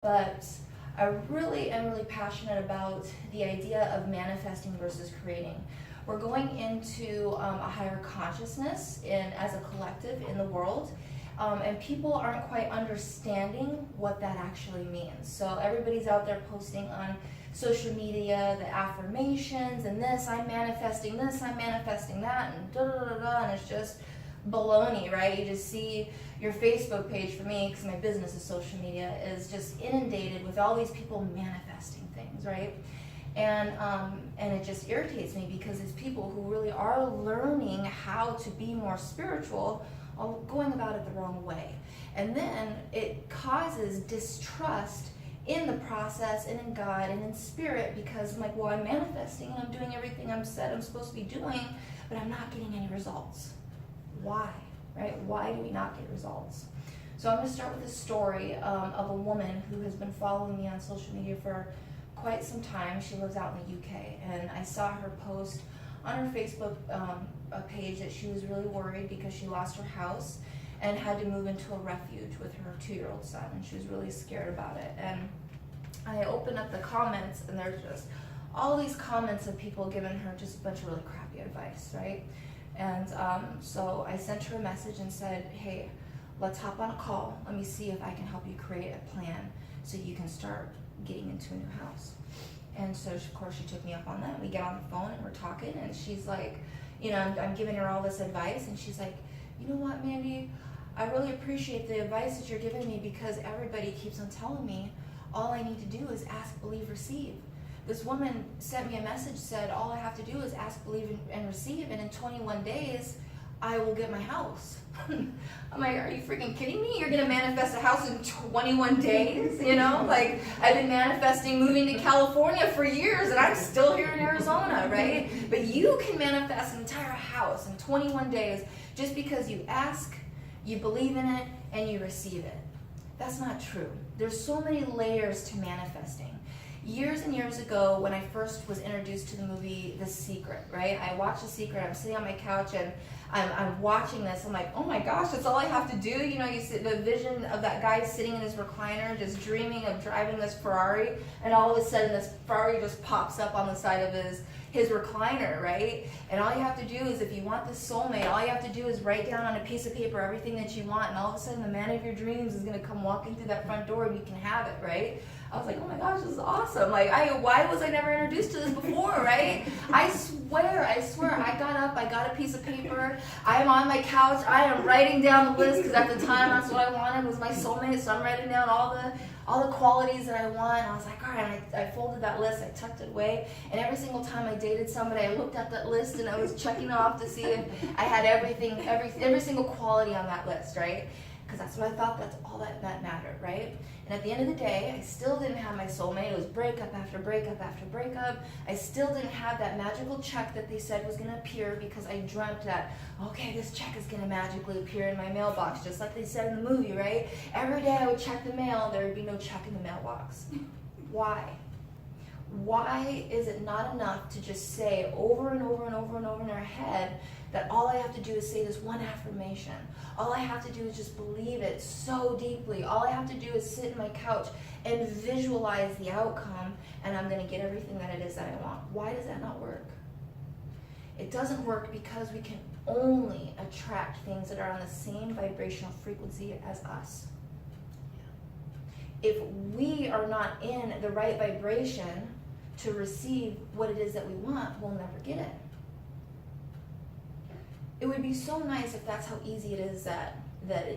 but I really am really passionate about the idea of manifesting versus creating. We're going into a higher consciousness as a collective in the world, and people aren't quite understanding what that actually means. So everybody's out there posting on social media the affirmations and this, I'm manifesting this, I'm manifesting that, and da da da da, and it's just baloney, right? You just see your Facebook page, for me, because my business is social media, is just inundated with all these people manifesting things, right? And it just irritates me because it's people who really are learning how to be more spiritual are going about it the wrong way. And then it causes distrust in the process and in God and in spirit, because I'm like, well, I'm manifesting and I'm doing everything I'm supposed to be doing, but I'm not getting any results. Why? Right? Why do we not get results? So I'm going to start with a story of a woman who has been following me on social media for quite some time. She lives out in the UK, and I saw her post on her Facebook page that she was really worried because she lost her house and had to move into a refuge with her 2-year-old son, and she was really scared about it. And I opened up the comments, and there's just all these comments of people giving her just a bunch of really crappy advice, right? And so I sent her a message and said, hey, let's hop on a call. Let me see if I can help you create a plan so you can start getting into a new house. And so, of course, she took me up on that. We get on the phone and we're talking, and she's like, you know, I'm giving her all this advice, and she's like, you know what, Mandy, I really appreciate the advice that you're giving me, because everybody keeps on telling me all I need to do is ask, believe, receive. This woman sent me a message, said all I have to do is ask, believe, and receive, and in 21 days, I will get my house. I'm like, are you freaking kidding me? You're going to manifest a house in 21 days? You know, like, I've been manifesting moving to California for years, and I'm still here in Arizona, right? But you can manifest an entire house in 21 days just because you ask, you believe in it, and you receive it. That's not true. There's so many layers to manifesting. Years and years ago, when I first was introduced to the movie The Secret, right? I watched The Secret, I'm sitting on my couch, and I'm watching this, I'm like, oh my gosh, that's all I have to do? You know, you see the vision of that guy sitting in his recliner, just dreaming of driving this Ferrari, and all of a sudden this Ferrari just pops up on the side of his recliner, right? And all you have to do is, if you want this soulmate, all you have to do is write down on a piece of paper everything that you want, and all of a sudden the man of your dreams is going to come walking through that front door and you can have it, right? I was like, oh my gosh, this is awesome. Like, why was I never introduced to this before, right? I swear, I got up, I got a piece of paper, I'm on my couch, I am writing down the list, because at the time that's what I wanted, was my soulmate, so I'm writing down all the qualities that I want. I was like, all right, I folded that list, I tucked it away, and every single time I dated somebody, I looked at that list and I was checking off to see if I had every single quality on that list, right? Because that's what I thought, that's all that mattered, right? And at the end of the day, I still didn't have my soulmate. It was breakup after breakup after breakup. I still didn't have that magical check that they said was going to appear, because I dreamt that, okay, this check is going to magically appear in my mailbox, just like they said in the movie, right? Every day I would check the mail, there would be no check in the mailbox. Why? Why is it not enough to just say over and over and over and over in our head that all I have to do is say this one affirmation? All I have to do is just believe it so deeply. All I have to do is sit in my couch and visualize the outcome, and I'm going to get everything that it is that I want. Why does that not work? It doesn't work because we can only attract things that are on the same vibrational frequency as us. If we are not in the right vibration to receive what it is that we want, we'll never get it. It would be so nice if that's how easy it is that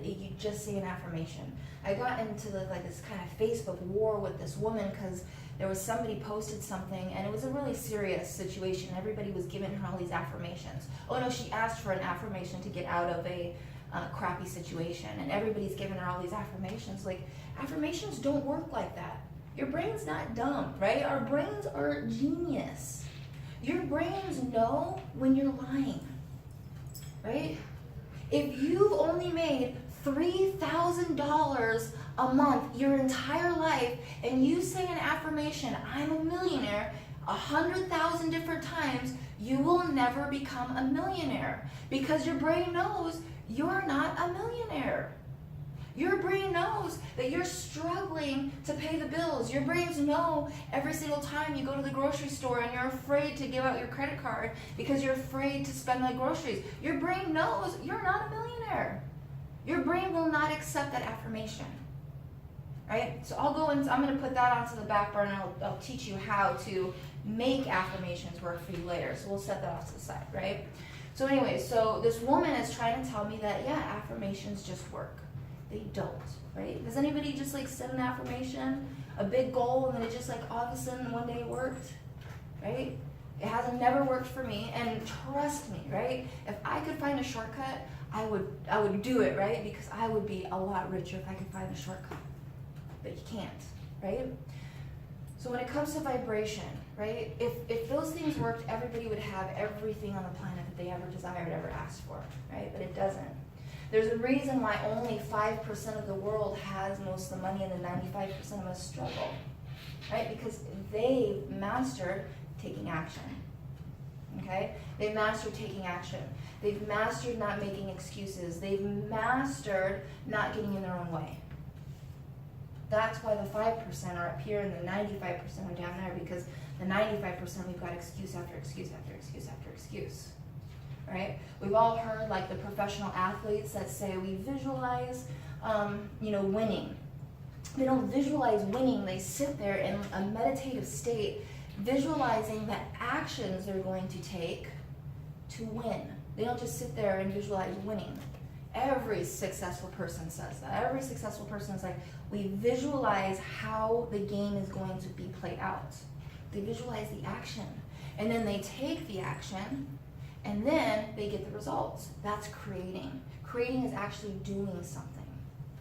you just say an affirmation. I got into this kind of Facebook war with this woman because there was somebody posted something, and it was a really serious situation. Everybody was giving her all these affirmations. Oh no, she asked for an affirmation to get out of a crappy situation, and everybody's giving her all these affirmations. Like, affirmations don't work like that. Your brain's not dumb, right? Our brains are genius. Your brains know when you're lying, right? If you've only made $3,000 a month your entire life, and you say an affirmation, I'm a millionaire, 100,000 different times, you will never become a millionaire, because your brain knows you're not a millionaire. Your brain knows that you're struggling to pay the bills. Your brains know every single time you go to the grocery store and you're afraid to give out your credit card because you're afraid to spend the groceries. Your brain knows you're not a millionaire. Your brain will not accept that affirmation. Right? So I'm going to put that onto the back burner, and I'll teach you how to make affirmations work for you later. So we'll set that off to the side, right? So anyway, so this woman is trying to tell me that, yeah, affirmations just work. They don't, right? Does anybody just like set an affirmation, a big goal, and then it just like all of a sudden one day it worked, right? It hasn't never worked for me, and trust me, right? If I could find a shortcut, I would do it, right? Because I would be a lot richer if I could find a shortcut. But you can't, right? So when it comes to vibration, right? If those things worked, everybody would have everything on the planet that they ever desired, ever asked for, right? But it doesn't. There's a reason why only 5% of the world has most of the money and the 95% of us struggle, right? Because they mastered taking action, okay? They've mastered taking action. They've mastered not making excuses. They've mastered not getting in their own way. That's why the 5% are up here and the 95% are down there, because the 95% we've got excuse after excuse after excuse after excuse. Right? We've all heard like the professional athletes that say we visualize, winning. They don't visualize winning. They sit there in a meditative state, visualizing the actions they're going to take to win. They don't just sit there and visualize winning. Every successful person says that. Every successful person is like, we visualize how the game is going to be played out. They visualize the action. And then they take the action, and then they get the results. That's creating. Creating is actually doing something,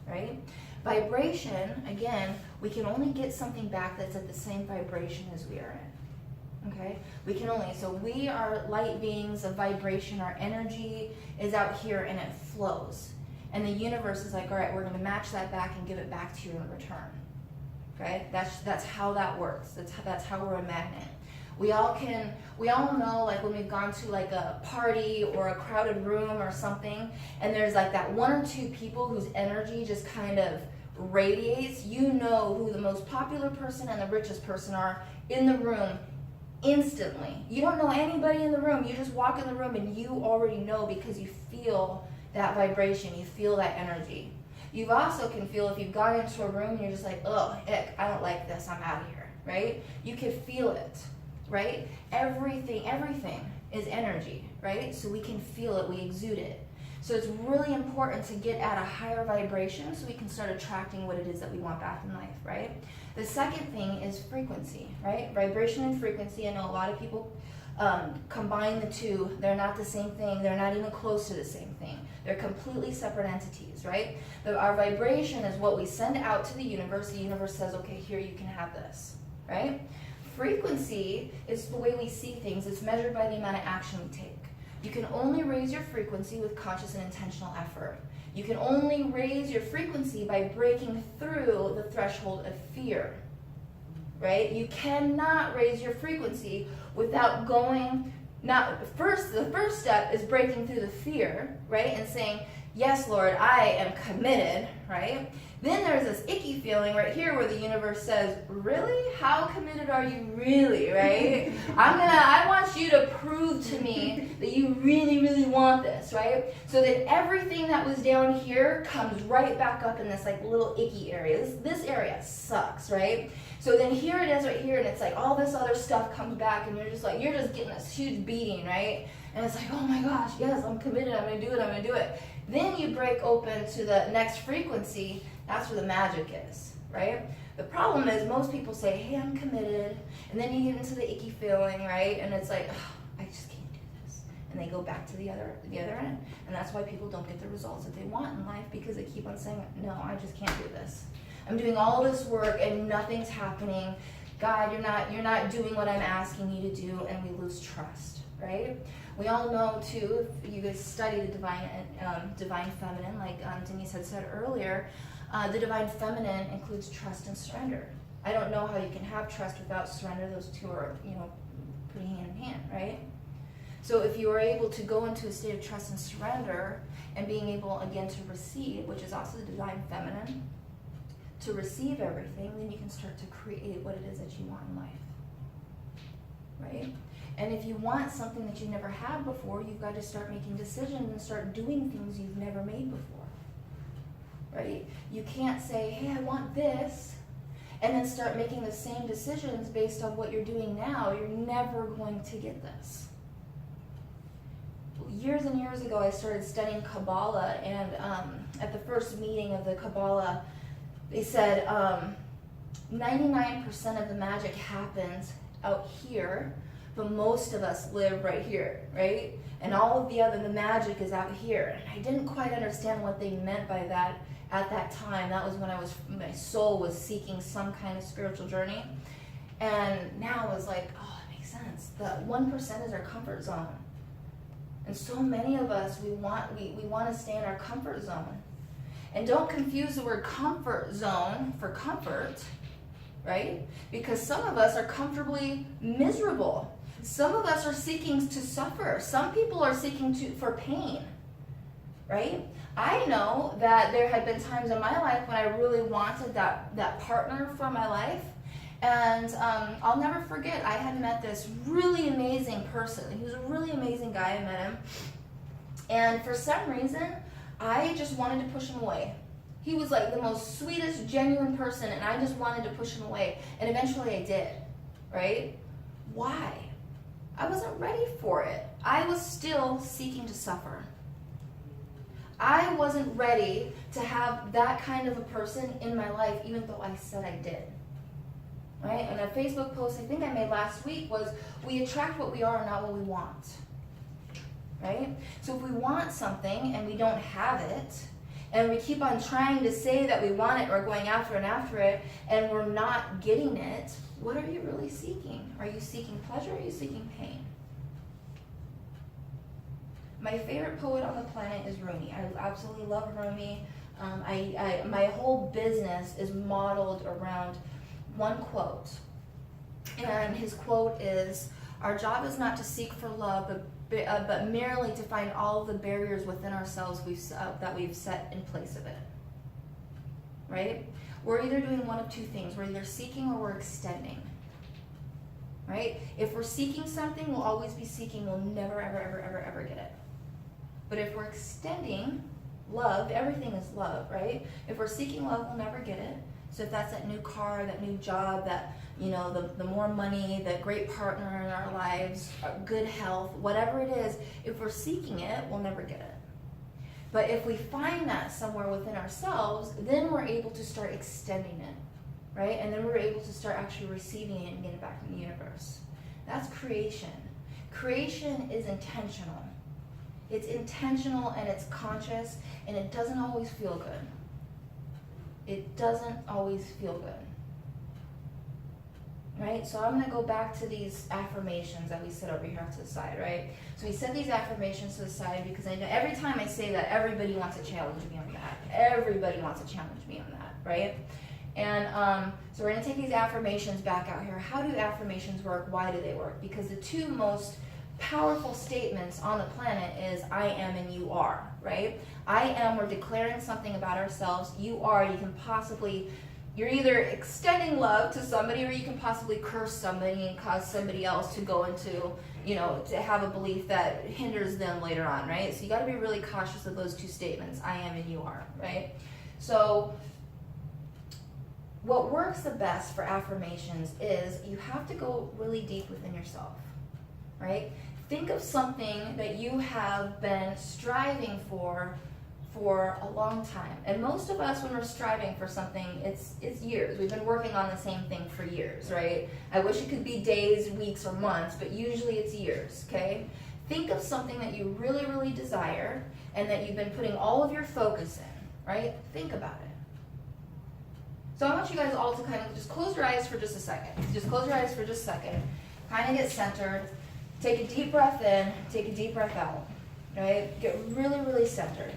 right? Vibration, again, we can only get something back that's at the same vibration as we are in, okay? We can only, so we are light beings of vibration. Our energy is out here and it flows. And the universe is like, all right, we're going to match that back and give it back to you in return, okay? That's how that works. That's how we're a magnet. We all know, like when we've gone to like a party or a crowded room or something, and there's like that one or two people whose energy just kind of radiates. You know who the most popular person and the richest person are in the room instantly. You don't know anybody in the room. You just walk in the room and you already know, because you feel that vibration. You feel that energy. You also can feel if you've gone into a room and you're just like, oh, heck, I don't like this. I'm out of here, right? You can feel it. Right? Everything is energy, right? So we can feel it, we exude it. So it's really important to get at a higher vibration so we can start attracting what it is that we want back in life, right? The second thing is frequency, right? Vibration and frequency. I know a lot of people combine the two. They're not the same thing. They're not even close to the same thing. They're completely separate entities, right? Our vibration is what we send out to the universe. The universe says, okay, here, you can have this, right? Frequency is the way we see things. It's measured by the amount of action we take. You can only raise your frequency with conscious and intentional effort. You can only raise your frequency by breaking through the threshold of fear, right? You cannot raise your frequency without the first step is breaking through the fear, right? And saying, yes, Lord, I am committed, right? Then there's this icky feeling right here where the universe says, really? How committed are you really, right? I want you to prove to me that you really, really want this, right? So that everything that was down here comes right back up in this like little icky area. This area sucks, right? So then here it is right here, and it's like all this other stuff comes back, and you're just getting this huge beating, right? And it's like, oh my gosh, yes, I'm committed, I'm gonna do it. Then you break open to the next frequency. That's where the magic is, right? The problem is most people say, hey, I'm committed, and then you get into the icky feeling, right? And it's like, oh, I just can't do this. And they go back to the other end. And that's why people don't get the results that they want in life, because they keep on saying, no, I just can't do this. I'm doing all this work and nothing's happening. God, you're not doing what I'm asking you to do, and we lose trust, right? We all know too, if you guys study the divine feminine, like Denise had said earlier, the divine feminine includes trust and surrender. I don't know how you can have trust without surrender. Those two are, pretty hand in hand, right? So if you are able to go into a state of trust and surrender and being able again to receive, which is also the divine feminine, to receive everything, then you can start to create what it is that you want in life, right? And if you want something that you've never had before, you've got to start making decisions and start doing things you've never made before, right? You can't say, hey, I want this, and then start making the same decisions based on what you're doing now. You're never going to get this. Years and years ago, I started studying Kabbalah, and at the first meeting of the Kabbalah, they said 99% of the magic happens out here, but most of us live right here, right? And all of the magic is out here. And I didn't quite understand what they meant by that at that time. That was when my soul was seeking some kind of spiritual journey. And now it was like, oh, it makes sense. The 1% is our comfort zone. And so many of us, we want to stay in our comfort zone. And don't confuse the word comfort zone for comfort, right? Because some of us are comfortably miserable. Some of us are seeking to suffer. Some people are seeking for pain, right? I know that there had been times in my life when I really wanted that partner for my life. And I'll never forget, I had met this really amazing person. He was a really amazing guy. I met him. And for some reason, I just wanted to push him away. He was like the most sweetest, genuine person, and I just wanted to push him away. And eventually I did, right? Why? I wasn't ready for it. I was still seeking to suffer. I wasn't ready to have that kind of a person in my life, even though I said I did. Right? And a Facebook post I think I made last week was, we attract what we are, not what we want. Right? So if we want something and we don't have it, and we keep on trying to say that we want it, or going after it, and we're not getting it, what are you really seeking? Are you seeking pleasure, or are you seeking pain? My favorite poet on the planet is Rumi. I absolutely love Rumi. My whole business is modeled around one quote. And his quote is, our job is not to seek for love, but merely to find all of the barriers within ourselves that we've set in place of it. Right? We're either doing one of two things. We're either seeking or we're extending. Right? If we're seeking something, we'll always be seeking. We'll never, ever, ever, ever, ever get it. But if we're extending love, everything is love, right? If we're seeking love, we'll never get it. So if that's that new car, that new job, that, the more money, the great partner in our lives, good health, whatever it is, if we're seeking it, we'll never get it. But if we find that somewhere within ourselves, then we're able to start extending it, right? And then we're able to start actually receiving it and getting it back from the universe. That's creation. Creation is intentional. It's intentional and it's conscious, and it doesn't always feel good. It doesn't always feel good. Right? So I'm going to go back to these affirmations that we said over here to the side, right? So we set these affirmations to the side because I know every time I say that, everybody wants to challenge me on that. Everybody wants to challenge me on that, right? And so we're going to take these affirmations back out here. How do affirmations work? Why do they work? Because the two most powerful statements on the planet is I am and you are, right? I am, we're declaring something about ourselves. You are, you're either extending love to somebody, or you can possibly curse somebody and cause somebody else to go into, to have a belief that hinders them later on, right? So you got to be really cautious of those two statements, I am and you are, right? So what works the best for affirmations is you have to go really deep within yourself, right? Think of something that you have been striving for a long time. And most of us, when we're striving for something, it's years. We've been working on the same thing for years, right? I wish it could be days, weeks, or months, but usually it's years, okay? Think of something that you really, really desire and that you've been putting all of your focus in, right? Think about it. So I want you guys all to kind of just close your eyes for just a second. Just close your eyes for just a second. Kind of get centered. Take a deep breath in, take a deep breath out, right? Get really, really centered.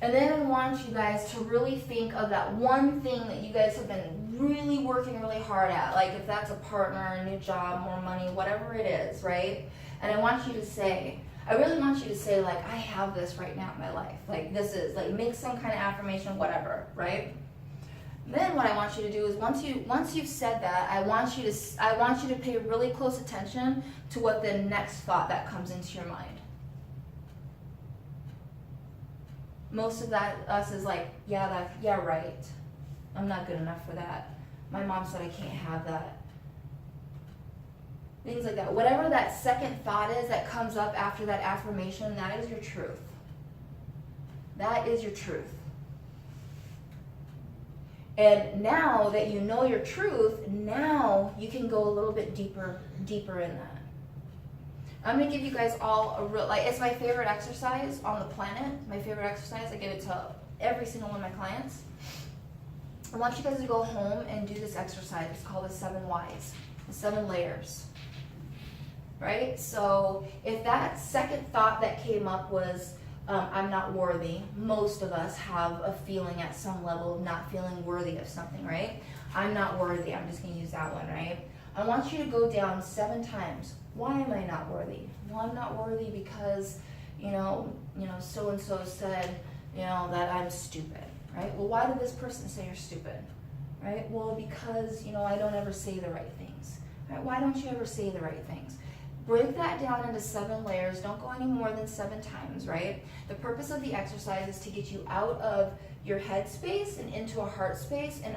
And then I want you guys to really think of that one thing that you guys have been really working really hard at. Like if that's a partner, a new job, more money, whatever it is, right? And I want you to say, I really want you to say, like, I have this right now in my life. Like this is, like, make some kind of affirmation, whatever, right? Then what I want you to do is once you've said that, I want you to pay really close attention to what the next thought that comes into your mind. Most of us is like, yeah, right. I'm not good enough for that. My mom said I can't have that. Things like that. Whatever that second thought is that comes up after that affirmation, that is your truth. That is your truth. And now that you know your truth, now you can go a little bit deeper in that. I'm going to give you guys all a real, like, it's my favorite exercise on the planet. My favorite exercise. I give it to every single one of my clients. I want you guys to go home and do this exercise. It's called the 7 whys, the 7 layers. Right? So if that second thought that came up was, I'm not worthy, most of us have a feeling at some level of not feeling worthy of something, right? I'm not worthy. I'm just going to use that one, right? I want you to go down 7 times. Why am I not worthy? Well, I'm not worthy because, so-and-so said, that I'm stupid, right? Well, why did this person say you're stupid, right? Well, because, I don't ever say the right things, right? Why don't you ever say the right things? Break that down into 7 layers. Don't go any more than 7 times, right? The purpose of the exercise is to get you out of your head space and into a heart space and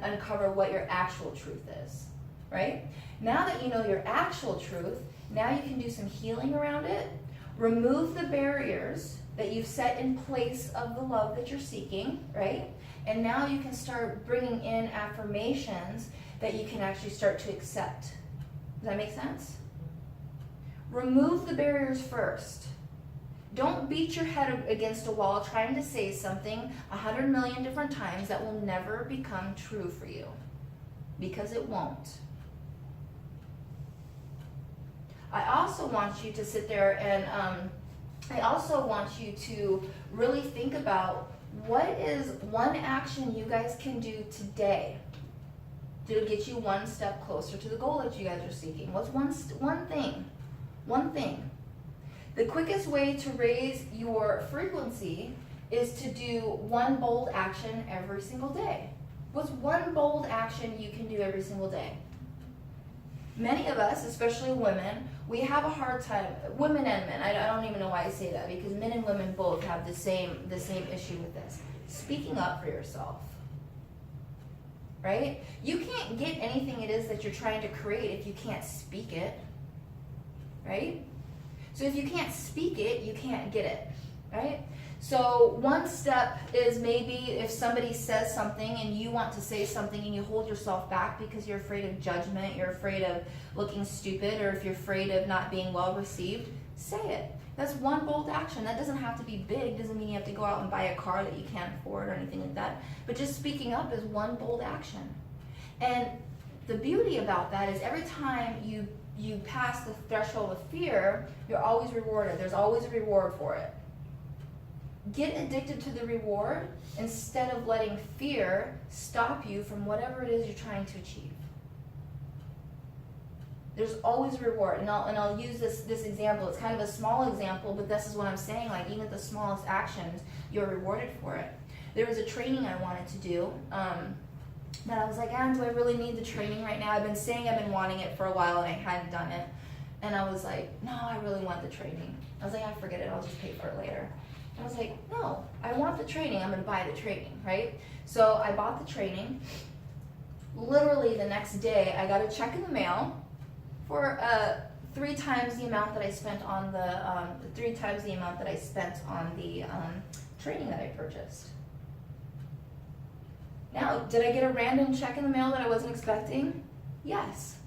uncover what your actual truth is, right? Now that you know your actual truth, now you can do some healing around it. Remove the barriers that you've set in place of the love that you're seeking, right? And now you can start bringing in affirmations that you can actually start to accept. Does that make sense? Remove the barriers first. Don't beat your head against a wall trying to say something 100 million different times that will never become true for you, because it won't. I also want you to sit there and I also want you to really think about what is one action you guys can do today to get you one step closer to the goal that you guys are seeking. What's one thing? One thing. The quickest way to raise your frequency is to do one bold action every single day. What's one bold action you can do every single day? Many of us, especially women, we have a hard time, women and men, I don't even know why I say that, because men and women both have the same issue with this. Speaking up for yourself. Right? You can't get anything it is that you're trying to create if you can't speak it. Right? So if you can't speak it, you can't get it. Right? So one step is maybe if somebody says something and you want to say something and you hold yourself back because you're afraid of judgment, you're afraid of looking stupid, or if you're afraid of not being well received, say it. That's one bold action. That doesn't have to be big. Doesn't mean you have to go out and buy a car that you can't afford or anything like that. But just speaking up is one bold action. And the beauty about that is every time you pass the threshold of fear, you're always rewarded. There's always a reward for it. Get addicted to the reward instead of letting fear stop you from whatever it is you're trying to achieve. There's always a reward. And I'll use this example. It's kind of a small example, but this is what I'm saying. Like, even the smallest actions, you're rewarded for it. There was a training I wanted to do that I was like, do I really need the training right now? I've been saying I've been wanting it for a while and I hadn't done it. And I was like, no, I really want the training. I was like, forget it. I'll just pay for it later. I was like, no, I want the training. I'm going to buy the training, right? So I bought the training. Literally the next day, I got a check in the mail for 3 times the amount that I spent on the 3 times the amount that I spent on the training that I purchased. Now, did I get a random check in the mail that I wasn't expecting? Yes.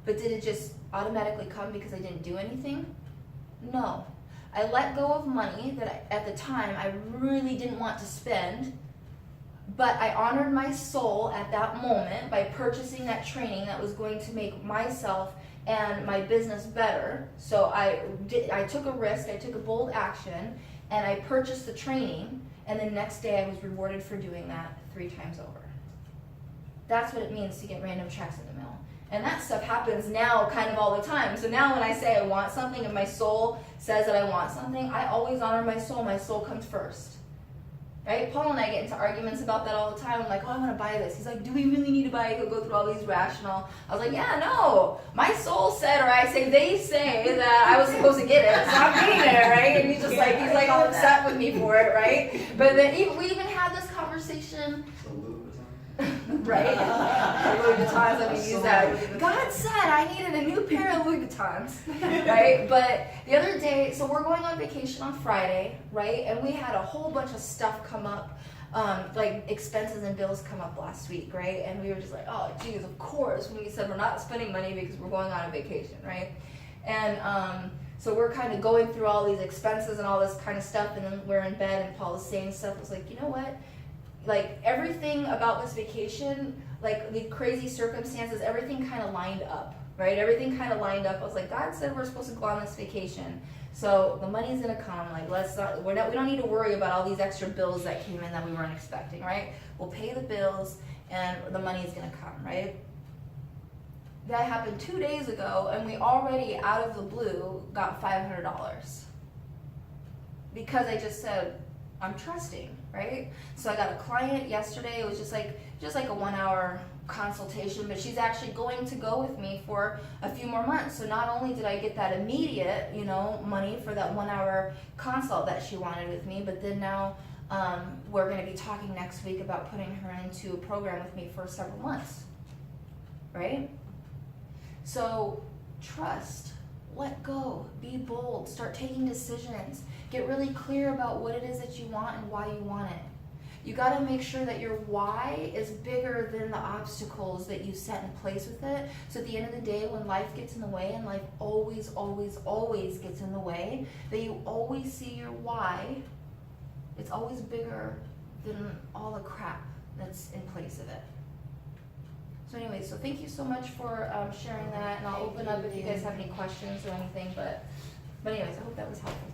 But did it just automatically come because I didn't do anything? No. I let go of money that at the time I really didn't want to spend, but I honored my soul at that moment by purchasing that training that was going to make myself and my business better. So I took a risk, I took a bold action, and I purchased the training, and the next day I was rewarded for doing that 3 times over. That's what it means to get random checks in the mail. And that stuff happens now kind of all the time. So now when I say I want something and my soul says that I want something, I always honor my soul. My soul comes first. Right? Paul and I get into arguments about that all the time. I'm like, oh, I want to buy this. He's like, do we really need to buy it? He'll go through all these rational. I was like, yeah, no. My soul said, or I say, they say that I was supposed to get it. So I'm getting it, right? And he's like all upset with me for it, right? But then we even had this conversation. Right? Louis Vuittons, let me use that. God said I needed a new pair of Louis Vuittons. Right? But the other day, so we're going on vacation on Friday, right? And we had a whole bunch of stuff come up, like expenses and bills come up last week, right? And we were just like, oh, geez, of course, when we said we're not spending money because we're going on a vacation, right? And so we're kind of going through all these expenses and all this kind of stuff, and then we're in bed, and Paul was saying stuff. I was like, you know what? Like, everything about this vacation, like the crazy circumstances, everything kind of lined up, right? Everything kind of lined up. I was like, God said we're supposed to go on this vacation, so the money's gonna come. Like, we don't need to worry about all these extra bills that came in that we weren't expecting, right? We'll pay the bills, and the money's gonna come, right? That happened 2 days ago, and we already, out of the blue, got $500 because I just said, I'm trusting, right? So I got a client yesterday. It was just like a 1 hour consultation, but she's actually going to go with me for a few more months. So not only did I get that immediate, money for that 1 hour consult that she wanted with me, but then now we're going to be talking next week about putting her into a program with me for several months, right? So trust. Let go, be bold, start taking decisions, get really clear about what it is that you want and why you want it. You got to make sure that your why is bigger than the obstacles that you set in place with it. So at the end of the day, when life gets in the way, and life always, always, always gets in the way, that you always see your why, it's always bigger than all the crap that's in place of it. So anyway, so thank you so much for sharing that, and I'll open up if you guys have any questions or anything, but anyways, I hope that was helpful.